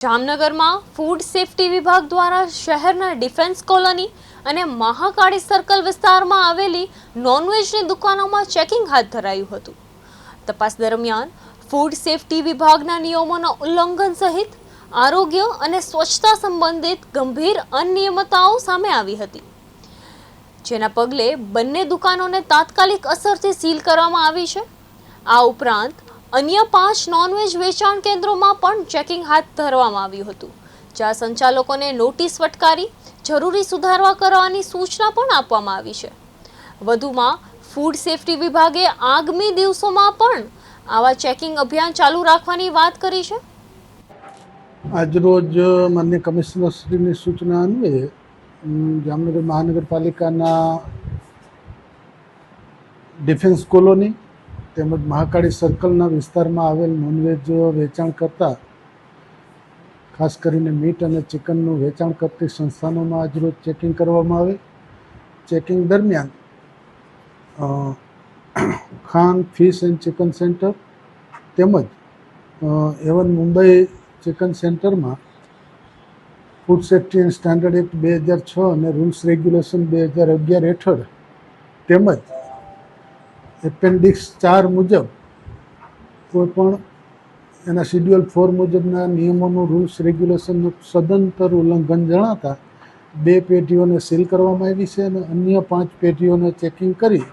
જામનગરમાં food safety વિભાગ દ્વારા શહેરના ડિફેન્સ કોલોની અને મહાકાળી સર્કલ વિસ્તારમાં આવેલી નોનવેજની દુકાનોમાં ચેકિંગ હાથ ધરાયું હતું। તપાસ દરમિયાન ફૂડ સેફટી વિભાગના નિયમોના ઉલ્લંઘન સહિત આરોગ્ય અને સ્વચ્છતા સંબંધિત ગંભીર અનિયમિતતાઓ સામે આવી હતી, જેના પગલે બંને દુકાનોને તાત્કાલિક અસરથી સીલ કરવામાં આવી છે। આ ઉપરાંત अन्य 5 नॉनवेज वेचाण केन्द्रों में पण चेकिंग हाथ धरवामां आव्युं हतुं, ज्यां संचालकोने नोटिस फटकारी जरूरी सुधारवा करवानी सूचना पण आपवामां आवी छे। वधुमां फूड सेफ्टी विभागे आगामी दिवसोमां पण आवा चेकिंग अभियान चालू राखवानी वात करी छे। આજરોજ માન્ય કમિશનરશ્રીની સૂચના અન્વયે જામનગર મહાનગરપાલિકાના ડિફેન્સ કોલોની તેમજ મહાકાળી સર્કલના વિસ્તારમાં આવેલ નોનવેજ વેચાણ કરતા ખાસ કરીને મીટ અને ચિકનનું વેચાણ કરતી સંસ્થાનોમાં આજરોજ ચેકિંગ કરવામાં આવે। ચેકિંગ દરમિયાન Khan fish and chicken centre તેમજ એવન મુંબઈ ચિકન સેન્ટરમાં food safety and standard act 2006 અને રૂલ્સ રેગ્યુલેશન 2011 હેઠળ તેમજ એપેન્ડિક્સ 4 મુજબ કોઈપણ એના શિડ્યુલ 4 મુજબના નિયમોનું રૂલ્સ રેગ્યુલેશનનું સદંતર ઉલ્લંઘન જણાતા 2 પેઢીઓને સીલ કરવામાં આવી છે અને અન્ય 5 પેઢીઓને ચેકિંગ કરી